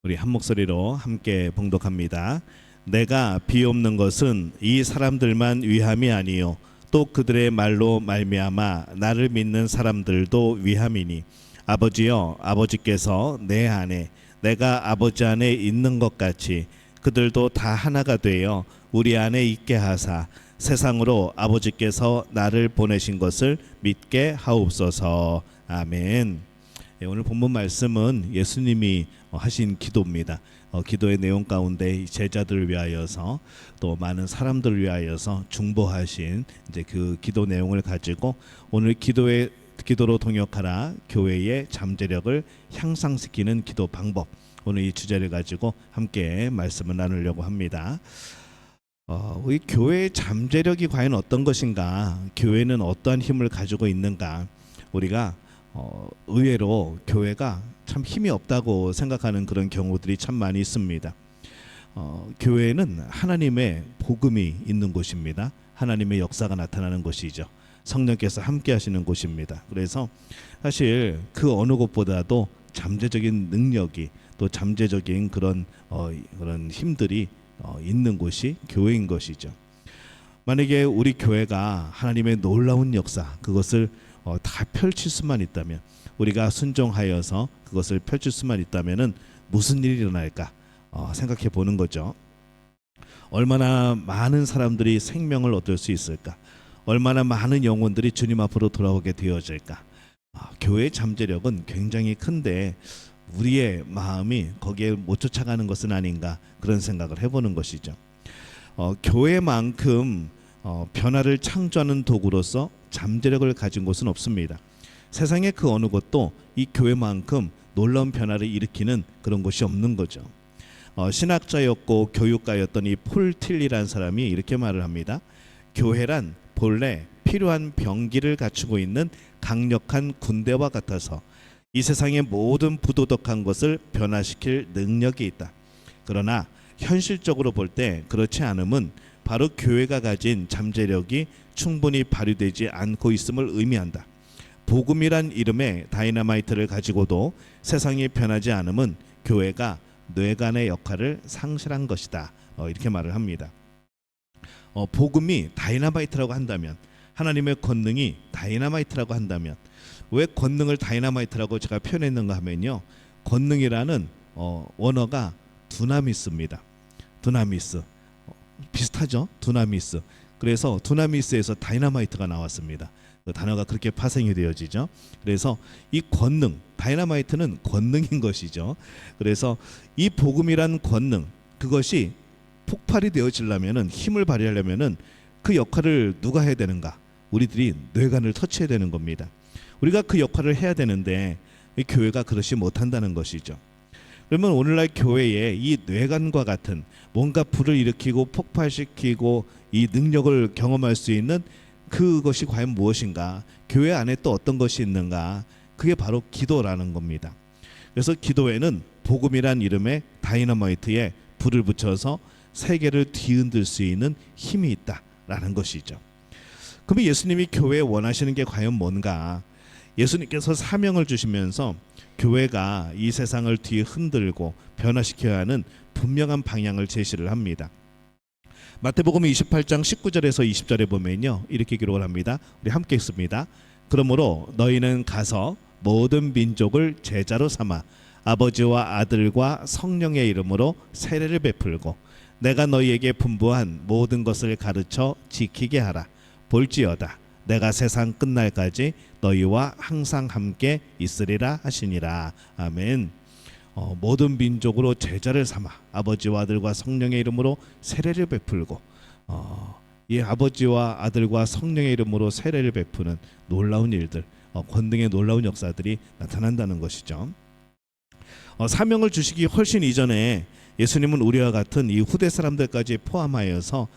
우리 한 목소리로 함께 봉독합니다. 내가 비옵는 것은 이 사람들만 위함이 아니요 또 그들의 말로 말미암아 나를 믿는 사람들도 위함이니 아버지여 아버지께서 내 안에 내가 아버지 안에 있는 것 같이 그들도 다 하나가 되어 우리 안에 있게 하사 세상으로 아버지께서 나를 보내신 것을 믿게 하옵소서. 아멘. 오늘 본문 말씀은 예수님이 하신 기도입니다. 기도의 내용 가운데 제자들을 위하여서 또 많은 사람들을 위하여서 중보하신 이제 그 기도 내용을 가지고 오늘 기도로 동역하라 교회의 잠재력을 향상시키는 기도 방법, 오늘 이 주제를 가지고 함께 말씀을 나누려고 합니다. 우리 교회의 잠재력이 과연 어떤 것인가, 교회는 어떠한 힘을 가지고 있는가, 우리가 의외로 교회가 참 힘이 없다고 생각하는 그런 경우들이 참 많이 있습니다. 교회는 하나님의 복음이 있는 곳입니다. 하나님의 역사가 나타나는 곳이죠. 성령께서 함께 하시는 곳입니다. 그래서 사실 그 어느 곳보다도 잠재적인 능력이 또 잠재적인 그런 힘들이 있는 곳이 교회인 것이죠. 만약에 우리 교회가 하나님의 놀라운 역사, 그것을 다 펼칠 수만 있다면, 우리가 순종하여서 그것을 펼칠 수만 있다면은 무슨 일이 일어날까 생각해 보는 거죠. 얼마나 많은 사람들이 생명을 얻을 수 있을까? 얼마나 많은 영혼들이 주님 앞으로 돌아오게 되어질까? 교회의 잠재력은 굉장히 큰데 우리의 마음이 거기에 못 쫓아가는 것은 아닌가, 그런 생각을 해보는 것이죠. 교회만큼 변화를 창조하는 도구로서 잠재력을 가진 곳은 없습니다. 세상의 그 어느 곳도 이 교회만큼 놀라운 변화를 일으키는 그런 곳이 없는 거죠. 신학자였고 교육가였던 이 폴 틸리라는 사람이 이렇게 말을 합니다. 교회란 본래 필요한 병기를 갖추고 있는 강력한 군대와 같아서 이 세상의 모든 부도덕한 것을 변화시킬 능력이 있다. 그러나 현실적으로 볼 때 그렇지 않음은 바로 교회가 가진 잠재력이 충분히 발휘되지 않고 있음을 의미한다. 복음이란 이름의 다이너마이트를 가지고도 세상이 변하지 않음은 교회가 뇌관의 역할을 상실한 것이다. 이렇게 말을 합니다. 복음이 다이너마이트라고 한다면, 하나님의 권능이 다이너마이트라고 한다면, 왜 권능을 다이너마이트라고 제가 표현했는가 하면요, 권능이라는 원어가 두나미스입니다. 두나미스, 비슷하죠? 두나미스. 그래서 두나미스에서 다이너마이트가 나왔습니다. 그 단어가 그렇게 파생이 되어지죠. 그래서 이 권능, 다이너마이트는 권능인 것이죠. 그래서 이 복음이란 권능, 그것이 폭발이 되어지려면은, 힘을 발휘하려면은 그 역할을 누가 해야 되는가? 우리들이 뇌관을 터치해야 되는 겁니다. 우리가 그 역할을 해야 되는데 이 교회가 그렇지 못한다는 것이죠. 그러면 오늘날 교회에 이 뇌관과 같은 뭔가 불을 일으키고 폭발시키고 이 능력을 경험할 수 있는 그것이 과연 무엇인가? 교회 안에 또 어떤 것이 있는가? 그게 바로 기도라는 겁니다. 그래서 기도에는 복음이란 이름의 다이너마이트에 불을 붙여서 세계를 뒤흔들 수 있는 힘이 있다라는 것이죠. 그럼 예수님이 교회에 원하시는 게 과연 뭔가? 예수님께서 사명을 주시면서 교회가 이 세상을 뒤흔들고 변화시켜야 하는 분명한 방향을 제시를 합니다. 마태복음 28장 19절에서 20절에 보면요, 이렇게 기록을 합니다. 우리 함께 읽습니다. 그러므로 너희는 가서 모든 민족을 제자로 삼아 아버지와 아들과 성령의 이름으로 세례를 베풀고 내가 너희에게 분부한 모든 것을 가르쳐 지키게 하라. 볼지어다 내가 세상 끝날까지 너희와 항상 함께 있으리라 하시니라. 아멘. 모든 민족으로 제자를 삼아 아버지와 아들과 성령의 이름으로 세례를 베풀고, 이 아버지와 아들과 성령의 이름으로 세례를 베푸는 놀라운 일들, 권능의 놀라운 역사들이 나타난다는 것이죠. 사명을 주시기 훨씬 이전에 예수님은 우리와 같은 이 후대 사람들까지 포함하여서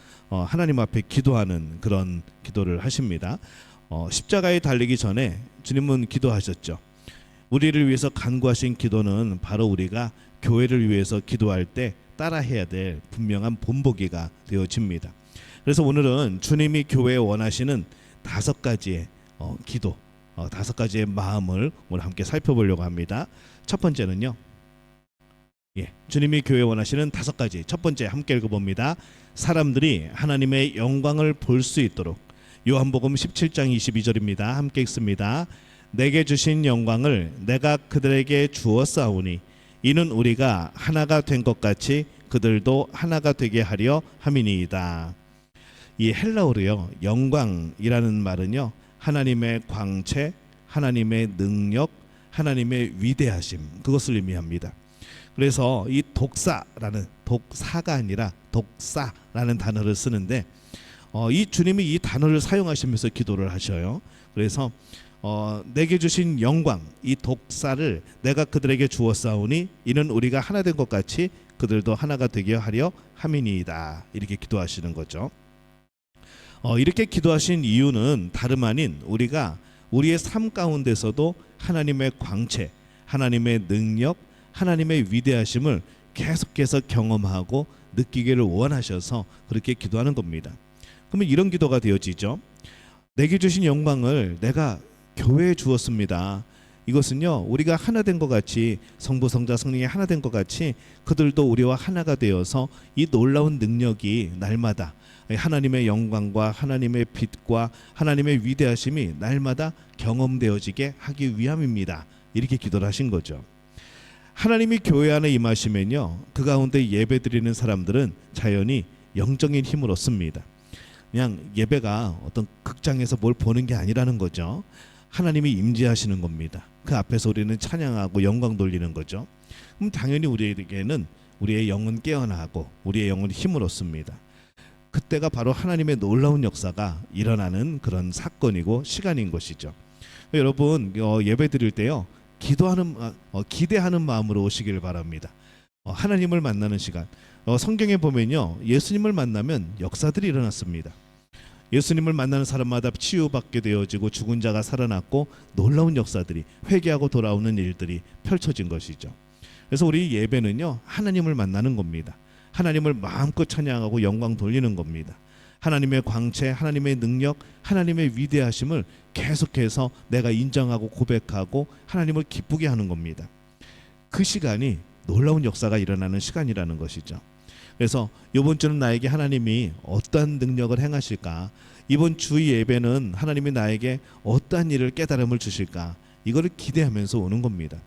하나님 앞에 기도하는 그런 기도를 하십니다. 십자가에 달리기 전에 주님은 기도하셨죠. 우리를 위해서 간구하신 기도는 바로 우리가 교회를 위해서 기도할 때 따라해야 될 분명한 본보기가 되어집니다. 그래서 오늘은 주님이 교회에 원하시는 5가지의 기도, 5가지의 마음을 오늘 함께 살펴보려고 합니다. 첫 번째는요, 주님이 교회 원하시는 5가지. 첫 번째 함께 읽어봅니다. 사람들이 하나님의 영광을 볼 수 있도록. 요한복음 17장 22절입니다. 함께 읽습니다. 내게 주신 영광을 내가 그들에게 주었사오니 이는 우리가 하나가 된 것 같이 그들도 하나가 되게 하려 함이니이다. 이 헬라어로요, 영광이라는 말은요, 하나님의 광채, 하나님의 능력, 하나님의 위대하심, 그것을 의미합니다. 그래서 이 독사가 아니라 독사라는 단어를 쓰는데, 이 주님이 이 단어를 사용하시면서 기도를 하셔요. 그래서 내게 주신 영광, 이 독사를 내가 그들에게 주었사오니 이는 우리가 하나 된 것 같이 그들도 하나가 되게 하려 함이니이다. 이렇게 기도하시는 거죠. 이렇게 기도하신 이유는 다름 아닌 우리가 우리의 삶 가운데서도 하나님의 광채, 하나님의 능력, 하나님의 위대하심을 계속해서 경험하고 느끼기를 원하셔서 그렇게 기도하는 겁니다. 그러면 이런 기도가 되어지죠. 내게 주신 영광을 내가 교회에 주었습니다. 이것은요, 우리가 하나 된 것 같이, 성부 성자 성령이 하나 된 것 같이 그들도 우리와 하나가 되어서 이 놀라운 능력이 날마다 하나님의 영광과 하나님의 빛과 하나님의 위대하심이 날마다 경험되어지게 하기 위함입니다. 이렇게 기도를 하신 거죠. 하나님이 교회 안에 임하시면요, 그 가운데 예배드리는 사람들은 자연히 영적인 힘을 얻습니다. 그냥 예배가 어떤 극장에서 뭘 보는 게 아니라는 거죠. 하나님이 임재하시는 겁니다. 그 앞에서 우리는 찬양하고 영광 돌리는 거죠. 그럼 당연히 우리에게는 우리의 영은 깨어나고 우리의 영은 힘을 얻습니다. 그때가 바로 하나님의 놀라운 역사가 일어나는 그런 사건이고 시간인 것이죠. 여러분, 예배 드릴 때요, 기대하는 마음으로 오시기를 바랍니다. 하나님을 만나는 시간. 성경에 보면요, 예수님을 만나면 역사들이 일어났습니다. 예수님을 만나는 사람마다 치유받게 되어지고 죽은 자가 살아났고 놀라운 역사들이, 회개하고 돌아오는 일들이 펼쳐진 것이죠. 그래서 우리 예배는요, 하나님을 만나는 겁니다. 하나님을 마음껏 찬양하고 영광 돌리는 겁니다. 하나님의 광채, 하나님의 능력, 하나님의 위대하심을 계속해서 내가 인정하고 고백하고 하나님을 기쁘게 하는 겁니다. 그 시간이 놀라운 역사가 일어나는 시간이라는 것이죠. 그래서 이번 주는 나에게 하나님이 어떠한 능력을 행하실까, 이번 주 예배는 하나님이 나에게 어떠한 일을 깨달음을 주실까, 이거를 기대하면서 오는 겁니다.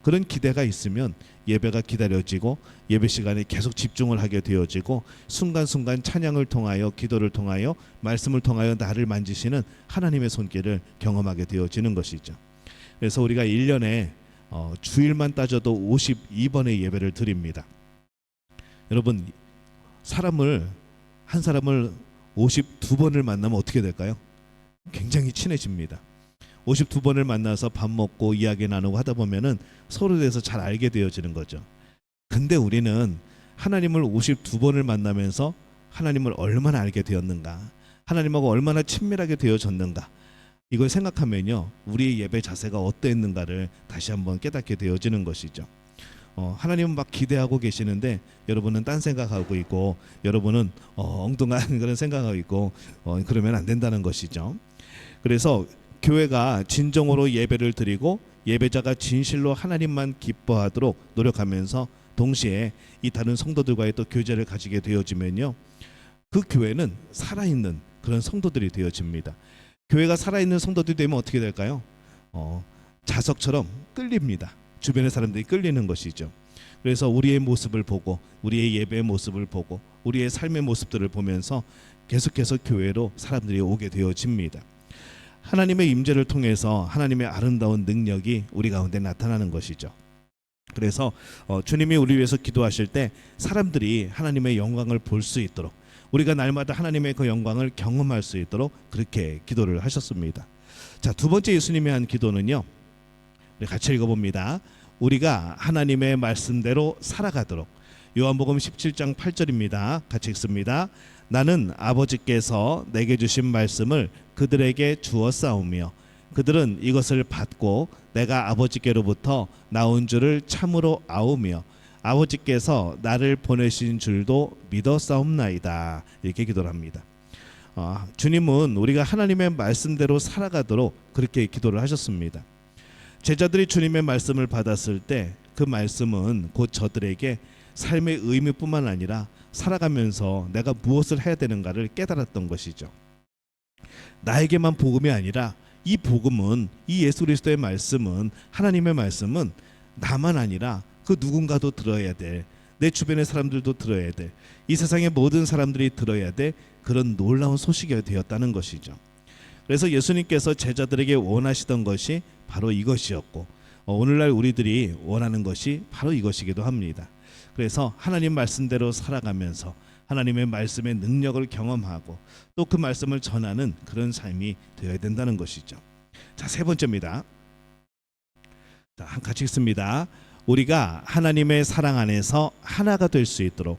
그런 기대가 있으면 예배가 기다려지고 예배 시간에 계속 집중을 하게 되어지고 순간순간 찬양을 통하여, 기도를 통하여, 말씀을 통하여 나를 만지시는 하나님의 손길을 경험하게 되어지는 것이죠. 그래서 우리가 1년에 주일만 따져도 52번의 예배를 드립니다. 여러분, 한 사람을 52번을 만나면 어떻게 될까요? 굉장히 친해집니다. 52번을 만나서 밥 먹고 이야기 나누고 하다 보면은 서로에 대해서 잘 알게 되어지는 거죠. 근데 우리는 하나님을 52번을 만나면서 하나님을 얼마나 알게 되었는가, 하나님하고 얼마나 친밀하게 되어졌는가, 이걸 생각하면요, 우리의 예배 자세가 어떠했는가를 다시 한번 깨닫게 되어지는 것이죠. 하나님은 막 기대하고 계시는데 여러분은 딴 생각하고 있고, 여러분은 엉뚱한 그런 생각하고 있고, 그러면 안 된다는 것이죠. 그래서 교회가 진정으로 예배를 드리고 예배자가 진실로 하나님만 기뻐하도록 노력하면서 동시에 이 다른 성도들과의 또 교제를 가지게 되어지면요, 그 교회는 살아있는 그런 성도들이 되어집니다. 교회가 살아있는 성도들이 되면 어떻게 될까요? 자석처럼 끌립니다. 주변의 사람들이 끌리는 것이죠. 그래서 우리의 모습을 보고, 우리의 예배의 모습을 보고, 우리의 삶의 모습들을 보면서 계속해서 교회로 사람들이 오게 되어집니다. 하나님의 임재를 통해서 하나님의 아름다운 능력이 우리 가운데 나타나는 것이죠. 그래서 주님이 우리 위해서 기도하실 때 사람들이 하나님의 영광을 볼 수 있도록, 우리가 날마다 하나님의 그 영광을 경험할 수 있도록 그렇게 기도를 하셨습니다. 자, 두 번째 예수님이 한 기도는요, 우리 같이 읽어봅니다. 우리가 하나님의 말씀대로 살아가도록. 요한복음 17장 8절입니다. 같이 읽습니다. 나는 아버지께서 내게 주신 말씀을 그들에게 주었사오며 그들은 이것을 받고 내가 아버지께로부터 나온 줄을 참으로 아오며 아버지께서 나를 보내신 줄도 믿었사옵나이다. 이렇게 기도를 합니다. 주님은 우리가 하나님의 말씀대로 살아가도록 그렇게 기도를 하셨습니다. 제자들이 주님의 말씀을 받았을 때 그 말씀은 곧 저들에게 삶의 의미뿐만 아니라 살아가면서 내가 무엇을 해야 되는가를 깨달았던 것이죠. 나에게만 복음이 아니라 이 복음은, 이 예수 그리스도의 말씀은, 하나님의 말씀은 나만 아니라 그 누군가도 들어야 돼. 내 주변의 사람들도 들어야 돼. 이 세상의 모든 사람들이 들어야 돼. 그런 놀라운 소식이 되었다는 것이죠. 그래서 예수님께서 제자들에게 원하시던 것이 바로 이것이었고, 오늘날 우리들이 원하는 것이 바로 이것이기도 합니다. 그래서 하나님 말씀대로 살아가면서 하나님의 말씀의 능력을 경험하고 또 그 말씀을 전하는 그런 삶이 되어야 된다는 것이죠. 자, 세 번째입니다. 자, 같이 읽습니다. 우리가 하나님의 사랑 안에서 하나가 될 수 있도록,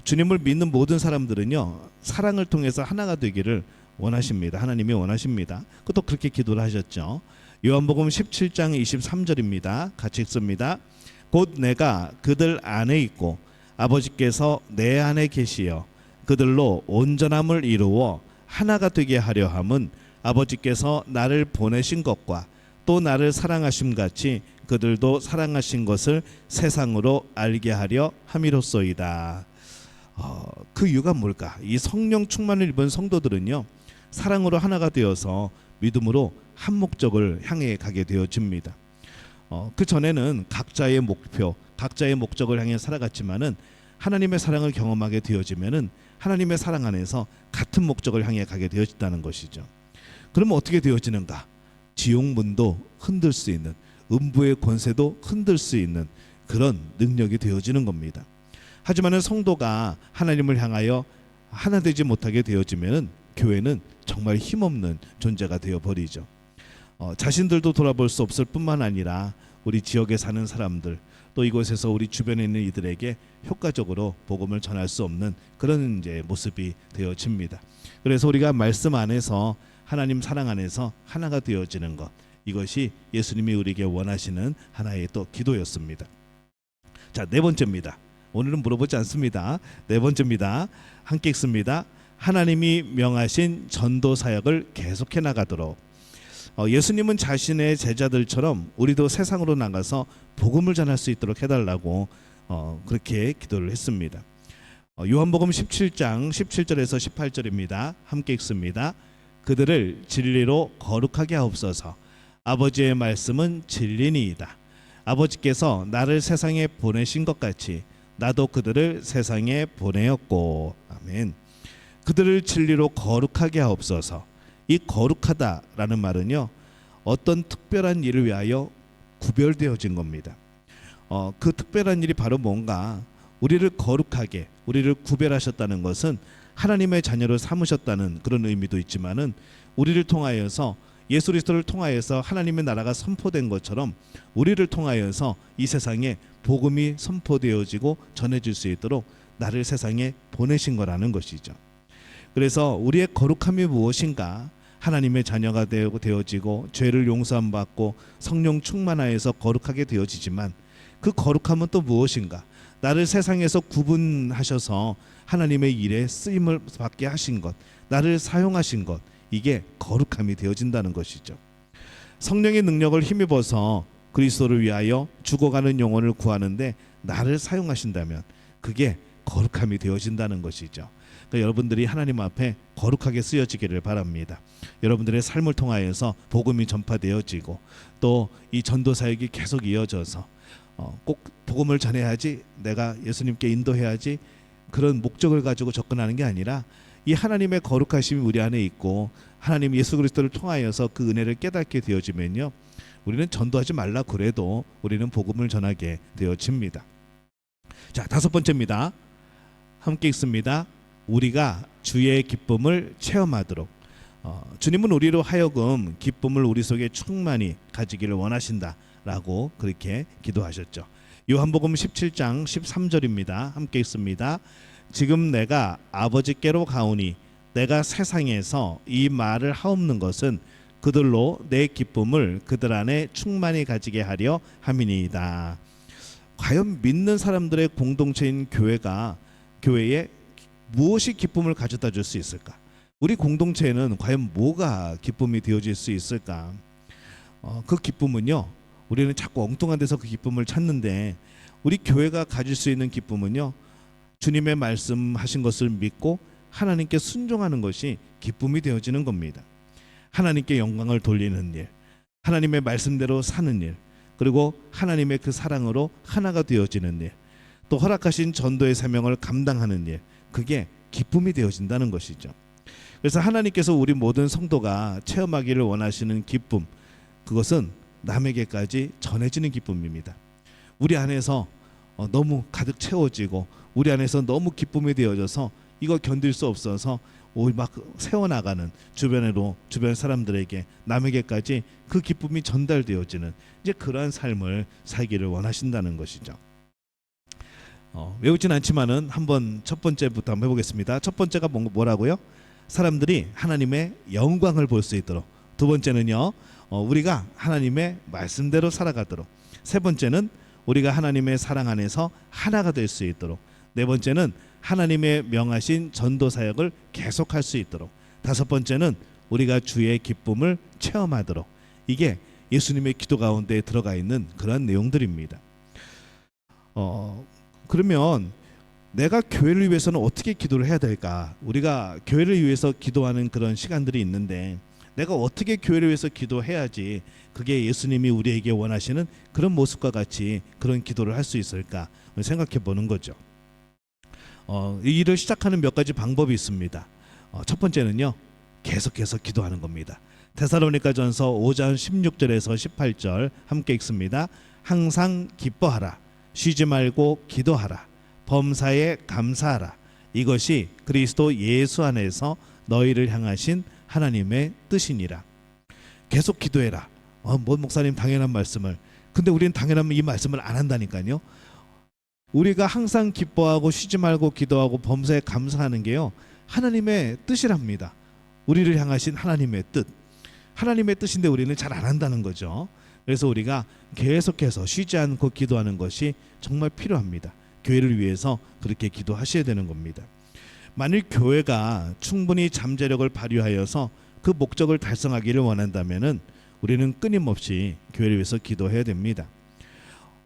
주님을 믿는 모든 사람들은요, 사랑을 통해서 하나가 되기를 원하십니다. 하나님이 원하십니다. 그것도 그렇게 기도를 하셨죠. 요한복음 17장 23절입니다. 같이 읽습니다. 곧 내가 그들 안에 있고 아버지께서 내 안에 계시어 그들로 온전함을 이루어 하나가 되게 하려 함은 아버지께서 나를 보내신 것과 또 나를 사랑하심 같이 그들도 사랑하신 것을 세상으로 알게 하려 함이로소이다. 그 이유가 뭘까? 이 성령 충만을 입은 성도들은요, 사랑으로 하나가 되어서 믿음으로 한 목적을 향해 가게 되어집니다. 그 전에는 각자의 목표, 각자의 목적을 향해 살아갔지만은 하나님의 사랑을 경험하게 되어지면은 하나님의 사랑 안에서 같은 목적을 향해 가게 되어진다는 것이죠. 그러면 어떻게 되어지는가? 지옥문도 흔들 수 있는, 음부의 권세도 흔들 수 있는 그런 능력이 되어지는 겁니다. 하지만은 성도가 하나님을 향하여 하나 되지 못하게 되어지면은 교회는 정말 힘없는 존재가 되어 버리죠. 자신들도 돌아볼 수 없을 뿐만 아니라 우리 지역에 사는 사람들, 또 이곳에서 우리 주변에 있는 이들에게 효과적으로 복음을 전할 수 없는 그런 이제 모습이 되어집니다. 그래서 우리가 말씀 안에서, 하나님 사랑 안에서 하나가 되어지는 것, 이것이 예수님이 우리에게 원하시는 하나의 또 기도였습니다. 자, 네 번째입니다. 오늘은 물어보지 않습니다. 네 번째입니다. 함께 읽습니다. 하나님이 명하신 전도 사역을 계속해 나가도록. 예수님은 자신의 제자들처럼 우리도 세상으로 나가서 복음을 전할 수 있도록 해달라고 그렇게 기도를 했습니다. 요한복음 17장 17절에서 18절입니다. 함께 읽습니다. 그들을 진리로 거룩하게 하옵소서. 아버지의 말씀은 진리니이다. 아버지께서 나를 세상에 보내신 것 같이 나도 그들을 세상에 보내었고. 아멘. 그들을 진리로 거룩하게 하옵소서. 이 거룩하다라는 말은요, 어떤 특별한 일을 위하여 구별되어진 겁니다. 그 특별한 일이 바로 뭔가, 우리를 거룩하게, 우리를 구별하셨다는 것은 하나님의 자녀를 삼으셨다는 그런 의미도 있지만은, 우리를 통하여서, 예수 그리스도를 통하여서 하나님의 나라가 선포된 것처럼 우리를 통하여서 이 세상에 복음이 선포되어지고 전해질 수 있도록 나를 세상에 보내신 거라는 것이죠. 그래서 우리의 거룩함이 무엇인가? 하나님의 자녀가 되어지고 죄를 용서함 받고 성령 충만하여서 거룩하게 되어지지만, 그 거룩함은 또 무엇인가? 나를 세상에서 구분하셔서 하나님의 일에 쓰임을 받게 하신 것, 나를 사용하신 것, 이게 거룩함이 되어진다는 것이죠. 성령의 능력을 힘입어서 그리스도를 위하여 죽어가는 영혼을 구하는데 나를 사용하신다면 그게 거룩함이 되어진다는 것이죠. 그러니까 여러분들이 하나님 앞에 거룩하게 쓰여지기를 바랍니다. 여러분들의 삶을 통하여서 복음이 전파되어지고 또 이 전도 사역이 계속 이어져서 꼭 복음을 전해야지, 내가 예수님께 인도해야지, 그런 목적을 가지고 접근하는 게 아니라 이 하나님의 거룩하심이 우리 안에 있고 하나님 예수 그리스도를 통하여서 그 은혜를 깨닫게 되어지면요, 우리는 전도하지 말라 그래도 우리는 복음을 전하게 되어집니다. 자, 다섯 번째입니다. 함께 읽습니다. 우리가 주의 기쁨을 체험하도록. 주님은 우리로 하여금 기쁨을 우리 속에 충만히 가지기를 원하신다라고 그렇게 기도하셨죠. 요한복음 17장 13절입니다. 함께 읽습니다. 지금 내가 아버지께로 가오니 내가 세상에서 이 말을 하옵는 것은 그들로 내 기쁨을 그들 안에 충만히 가지게 하려 함이니이다. 과연 믿는 사람들의 공동체인 교회에 무엇이 기쁨을 가져다 줄 수 있을까? 우리 공동체에는 과연 뭐가 기쁨이 되어질 수 있을까? 그 기쁨은요, 우리는 자꾸 엉뚱한 데서 그 기쁨을 찾는데, 우리 교회가 가질 수 있는 기쁨은요, 주님의 말씀하신 것을 믿고 하나님께 순종하는 것이 기쁨이 되어지는 겁니다. 하나님께 영광을 돌리는 일, 하나님의 말씀대로 사는 일, 그리고 하나님의 그 사랑으로 하나가 되어지는 일, 또 허락하신 전도의 사명을 감당하는 일, 그게 기쁨이 되어진다는 것이죠. 그래서 하나님께서 우리 모든 성도가 체험하기를 원하시는 기쁨, 그것은 남에게까지 전해지는 기쁨입니다. 우리 안에서 너무 가득 채워지고 우리 안에서 너무 기쁨이 되어져서 이거 견딜 수 없어서 막 세워나가는 주변 사람들에게, 남에게까지 그 기쁨이 전달되어지는 이제 그러한 삶을 살기를 원하신다는 것이죠. 외우진 않지만은 한번 첫 번째부터 한번 해보겠습니다. 첫 번째가 뭐라고요? 사람들이 하나님의 영광을 볼 수 있도록. 두 번째는요, 우리가 하나님의 말씀대로 살아가도록. 세 번째는 우리가 하나님의 사랑 안에서 하나가 될 수 있도록. 네 번째는 하나님의 명하신 전도 사역을 계속할 수 있도록. 다섯 번째는 우리가 주의 기쁨을 체험하도록. 이게 예수님의 기도 가운데 들어가 있는 그런 내용들입니다. 그러면 내가 교회를 위해서는 어떻게 기도를 해야 될까? 우리가 교회를 위해서 기도하는 그런 시간들이 있는데, 내가 어떻게 교회를 위해서 기도해야지 그게 예수님이 우리에게 원하시는 그런 모습과 같이 그런 기도를 할 수 있을까 생각해 보는 거죠. 이 일을 시작하는 몇 가지 방법이 있습니다. 첫 번째는요, 계속해서 기도하는 겁니다. 데살로니가전서 5장 16절에서 18절 함께 읽습니다. 항상 기뻐하라, 쉬지 말고 기도하라, 범사에 감사하라. 이것이 그리스도 예수 안에서 너희를 향하신 하나님의 뜻이니라. 계속 기도해라. 목사님 당연한 말씀을. 근데 우리는 당연하면 이 말씀을 안 한다니까요. 우리가 항상 기뻐하고 쉬지 말고 기도하고 범사에 감사하는 게요, 하나님의 뜻이랍니다. 우리를 향하신 하나님의 뜻. 하나님의 뜻인데 우리는 잘 안 한다는 거죠. 그래서 우리가 계속해서 쉬지 않고 기도하는 것이 정말 필요합니다. 교회를 위해서 그렇게 기도하셔야 되는 겁니다. 만일 교회가 충분히 잠재력을 발휘하여서 그 목적을 달성하기를 원한다면은 우리는 끊임없이 교회를 위해서 기도해야 됩니다.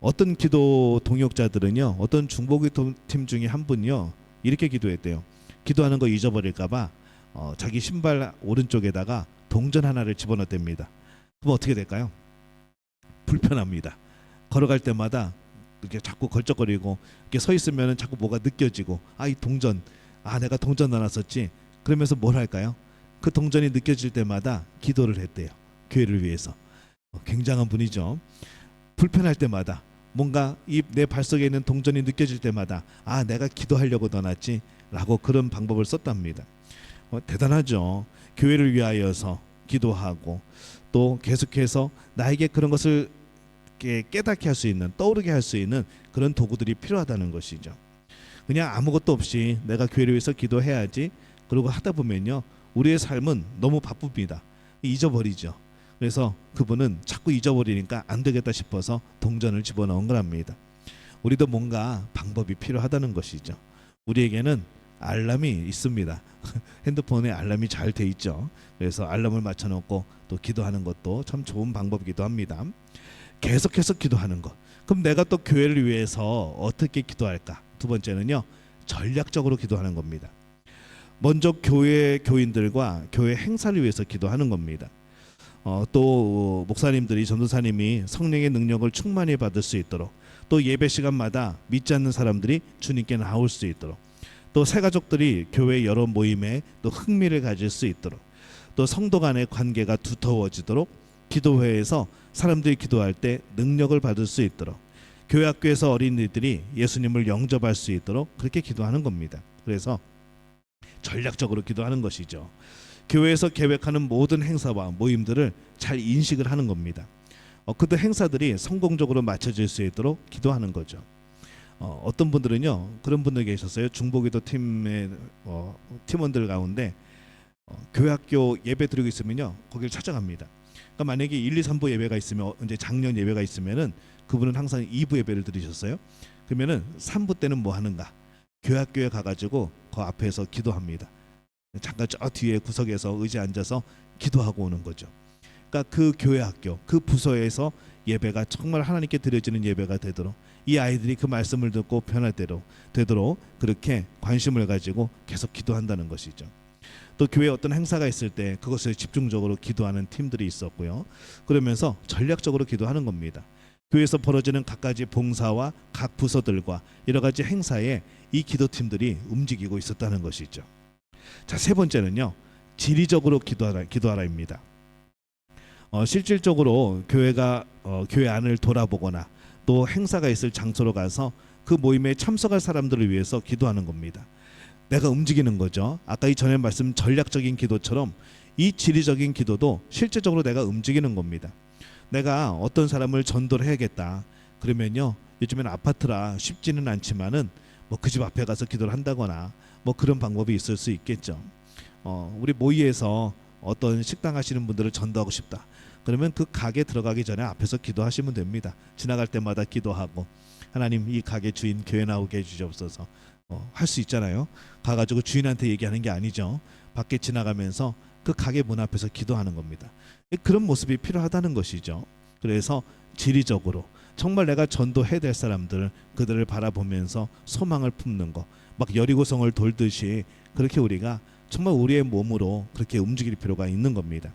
어떤 기도 동역자들은요, 어떤 중보기도팀 중에 한 분이요, 이렇게 기도했대요. 기도하는 거 잊어버릴까봐 자기 신발 오른쪽에다가 동전 하나를 집어넣었답니다. 그럼 어떻게 될까요? 불편합니다. 걸어갈 때마다 이렇게 자꾸 걸쩍거리고, 이렇게 서 있으면 자꾸 뭐가 느껴지고, 이 동전, 내가 동전 넣어놨었지. 그러면서 뭘 할까요? 그 동전이 느껴질 때마다 기도를 했대요. 교회를 위해서. 굉장한 분이죠. 불편할 때마다, 뭔가 이 내 발속에 있는 동전이 느껴질 때마다 내가 기도하려고 넣어놨지 라고 그런 방법을 썼답니다. 대단하죠. 교회를 위하여서 기도하고, 또 계속해서 나에게 그런 것을 깨닫게 할 수 있는, 떠오르게 할 수 있는 그런 도구들이 필요하다는 것이죠. 그냥 아무것도 없이 내가 교회를 위해서 기도해야지, 그러고 하다 보면요, 우리의 삶은 너무 바쁩니다. 잊어버리죠. 그래서 그분은 자꾸 잊어버리니까 안 되겠다 싶어서 동전을 집어넣은 거랍니다. 우리도 뭔가 방법이 필요하다는 것이죠. 우리에게는 알람이 있습니다. 핸드폰에 알람이 잘 돼 있죠. 그래서 알람을 맞춰놓고 또 기도하는 것도 참 좋은 방법이기도 합니다. 계속해서 기도하는 것. 그럼 내가 또 교회를 위해서 어떻게 기도할까? 두 번째는요, 전략적으로 기도하는 겁니다. 먼저 교회 교인들과 교회 행사를 위해서 기도하는 겁니다. 또 목사님들이, 전도사님이 성령의 능력을 충만히 받을 수 있도록, 또 예배 시간마다 믿지 않는 사람들이 주님께 나올 수 있도록, 또 새가족들이 교회 여러 모임에 또 흥미를 가질 수 있도록, 또 성도 간의 관계가 두터워지도록, 기도회에서 사람들이 기도할 때 능력을 받을 수 있도록, 교회 학교에서 어린이들이 예수님을 영접할 수 있도록 그렇게 기도하는 겁니다. 그래서 전략적으로 기도하는 것이죠. 교회에서 계획하는 모든 행사와 모임들을 잘 인식을 하는 겁니다. 그들 행사들이 성공적으로 마쳐질 수 있도록 기도하는 거죠. 어떤 분들은요, 그런 분들 계셨어요. 중보기도 팀의 팀원들 가운데 교회 학교 예배 드리고 있으면요, 거기를 찾아갑니다. 그러니까 만약에 1, 2, 3부 예배가 있으면, 이제 작년 예배가 있으면은 그분은 항상 2부 예배를 드리셨어요. 그러면은 3부 때는 뭐 하는가? 교회 학교에 가가지고 그 앞에서 기도합니다. 잠깐 저 뒤에 구석에서 의자에 앉아서 기도하고 오는 거죠. 그러니까 그 교회 학교, 그 부서에서 예배가 정말 하나님께 드려지는 예배가 되도록, 이 아이들이 그 말씀을 듣고 변화되도록 그렇게 관심을 가지고 계속 기도한다는 것이죠. 또 교회에 어떤 행사가 있을 때 그것을 집중적으로 기도하는 팀들이 있었고요. 그러면서 전략적으로 기도하는 겁니다. 교회에서 벌어지는 각가지 봉사와 각 부서들과 여러 가지 행사에 이 기도팀들이 움직이고 있었다는 것이죠. 자, 세 번째는요, 지리적으로 기도하라입니다. 실질적으로 교회가 교회 안을 돌아보거나 또 행사가 있을 장소로 가서 그 모임에 참석할 사람들을 위해서 기도하는 겁니다. 내가 움직이는 거죠. 아까 이 전에 말씀 전략적인 기도처럼 이 지리적인 기도도 실제적으로 내가 움직이는 겁니다. 내가 어떤 사람을 전도를 해야겠다. 그러면요, 요즘에는 아파트라 쉽지는 않지만은 뭐 그 집 앞에 가서 기도를 한다거나 뭐 그런 방법이 있을 수 있겠죠. 우리 모의에서 어떤 식당 하시는 분들을 전도하고 싶다. 그러면 그 가게 들어가기 전에 앞에서 기도하시면 됩니다. 지나갈 때마다 기도하고, 하나님 이 가게 주인 교회 나오게 해주시옵소서. 할 수 있잖아요. 가가지고 주인한테 얘기하는 게 아니죠. 밖에 지나가면서 그 가게 문 앞에서 기도하는 겁니다. 그런 모습이 필요하다는 것이죠. 그래서 지리적으로 정말 내가 전도해야 될 사람들, 그들을 바라보면서 소망을 품는 거, 막 여리고성을 돌듯이 그렇게 우리가 정말 우리의 몸으로 그렇게 움직일 필요가 있는 겁니다.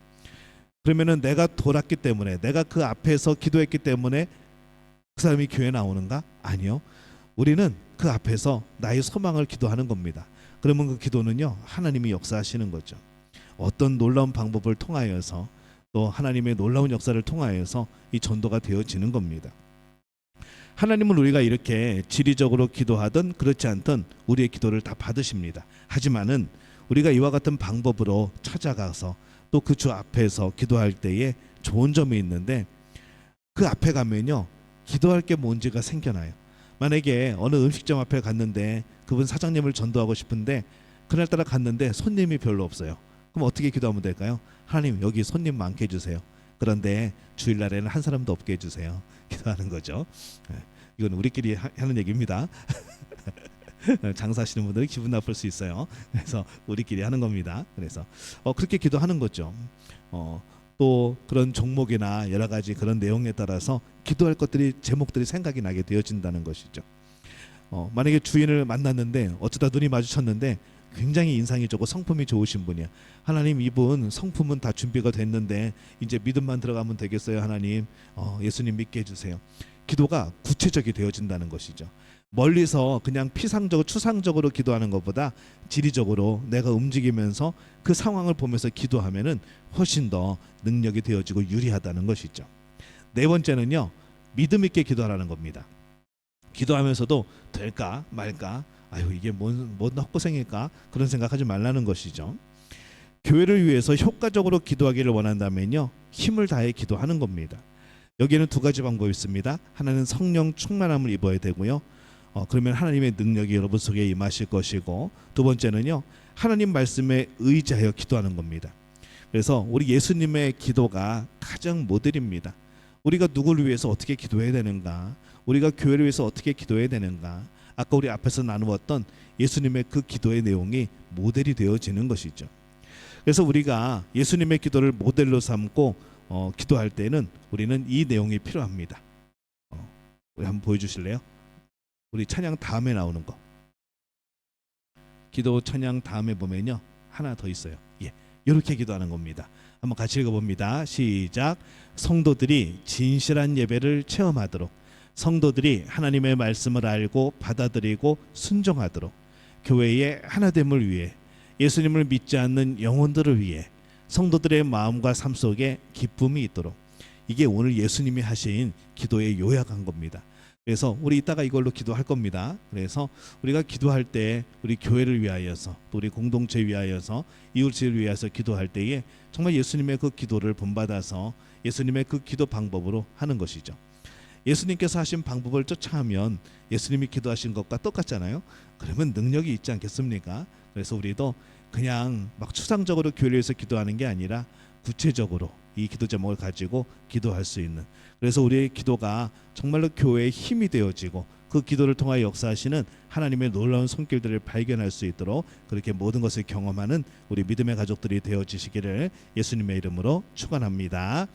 그러면은 내가 돌았기 때문에, 내가 그 앞에서 기도했기 때문에 그 사람이 교회 나오는가? 아니요. 우리는 그 앞에서 나의 소망을 기도하는 겁니다. 그러면 그 기도는요, 하나님이 역사하시는 거죠. 어떤 놀라운 방법을 통하여서, 또 하나님의 놀라운 역사를 통하여서 이 전도가 되어지는 겁니다. 하나님은 우리가 이렇게 지리적으로 기도하든 그렇지 않든 우리의 기도를 다 받으십니다. 하지만은 우리가 이와 같은 방법으로 찾아가서 또 그 주 앞에서 기도할 때에 좋은 점이 있는데, 그 앞에 가면요, 기도할 게 뭔지가 생겨나요. 만약에 어느 음식점 앞에 갔는데 그분 사장님을 전도하고 싶은데 그날따라 갔는데 손님이 별로 없어요. 그럼 어떻게 기도하면 될까요? 하나님, 여기 손님 많게 해주세요. 그런데 주일날에는 한 사람도 없게 해주세요. 기도하는 거죠. 이건 우리끼리 하는 얘기입니다. 장사하시는 분들은 기분 나쁠 수 있어요. 그래서 우리끼리 하는 겁니다. 그래서 그렇게 기도하는 거죠. 또 그런 종목이나 여러 가지 그런 내용에 따라서 기도할 것들이, 제목들이 생각이 나게 되어진다는 것이죠. 만약에 주인을 만났는데 어쩌다 눈이 마주쳤는데 굉장히 인상이 좋고 성품이 좋으신 분이야. 하나님, 이분 성품은 다 준비가 됐는데 이제 믿음만 들어가면 되겠어요. 하나님, 예수님 믿게 해주세요. 기도가 구체적이 되어진다는 것이죠. 멀리서 그냥 피상적으로 추상적으로 기도하는 것보다 지리적으로 내가 움직이면서 그 상황을 보면서 기도하면은 훨씬 더 능력이 되어지고 유리하다는 것이죠. 네 번째는요, 믿음 있게 기도하라는 겁니다. 기도하면서도 될까 말까, 아유 이게 뭔 헛고생일까, 그런 생각하지 말라는 것이죠. 교회를 위해서 효과적으로 기도하기를 원한다면요, 힘을 다해 기도하는 겁니다. 여기에는 두 가지 방법이 있습니다. 하나는 성령 충만함을 입어야 되고요. 그러면 하나님의 능력이 여러분 속에 임하실 것이고, 두 번째는요, 하나님 말씀에 의지하여 기도하는 겁니다. 그래서 우리 예수님의 기도가 가장 모델입니다. 우리가 누구를 위해서 어떻게 기도해야 되는가, 우리가 교회를 위해서 어떻게 기도해야 되는가, 아까 우리 앞에서 나누었던 예수님의 그 기도의 내용이 모델이 되어지는 것이죠. 그래서 우리가 예수님의 기도를 모델로 삼고 기도할 때는 우리는 이 내용이 필요합니다. 우리 한번 보여주실래요? 우리 찬양 다음에 나오는 거, 기도 찬양 다음에 보면요, 하나 더 있어요. 이렇게 기도하는 겁니다. 한번 같이 읽어봅니다. 시작. 성도들이 진실한 예배를 체험하도록, 성도들이 하나님의 말씀을 알고 받아들이고 순종하도록, 교회의 하나됨을 위해, 예수님을 믿지 않는 영혼들을 위해 성도들의 마음과 삶 속에 기쁨이 있도록. 이게 오늘 예수님이 하신 기도의 요약한 겁니다. 그래서 우리 이따가 이걸로 기도할 겁니다. 그래서 우리가 기도할 때 우리 교회를 위하여서, 또 우리 공동체 위하여서, 이웃을 위해서 기도할 때에 정말 예수님의 그 기도를 본받아서 예수님의 그 기도 방법으로 하는 것이죠. 예수님께서 하신 방법을 쫓아하면 예수님이 기도하신 것과 똑같잖아요. 그러면 능력이 있지 않겠습니까? 그래서 우리도 그냥 막 추상적으로 교회를 위해서 기도하는 게 아니라 구체적으로 이 기도 제목을 가지고 기도할 수 있는, 그래서 우리의 기도가 정말로 교회의 힘이 되어지고 그 기도를 통하여 역사하시는 하나님의 놀라운 손길들을 발견할 수 있도록 그렇게 모든 것을 경험하는 우리 믿음의 가족들이 되어지시기를 예수님의 이름으로 축원합니다.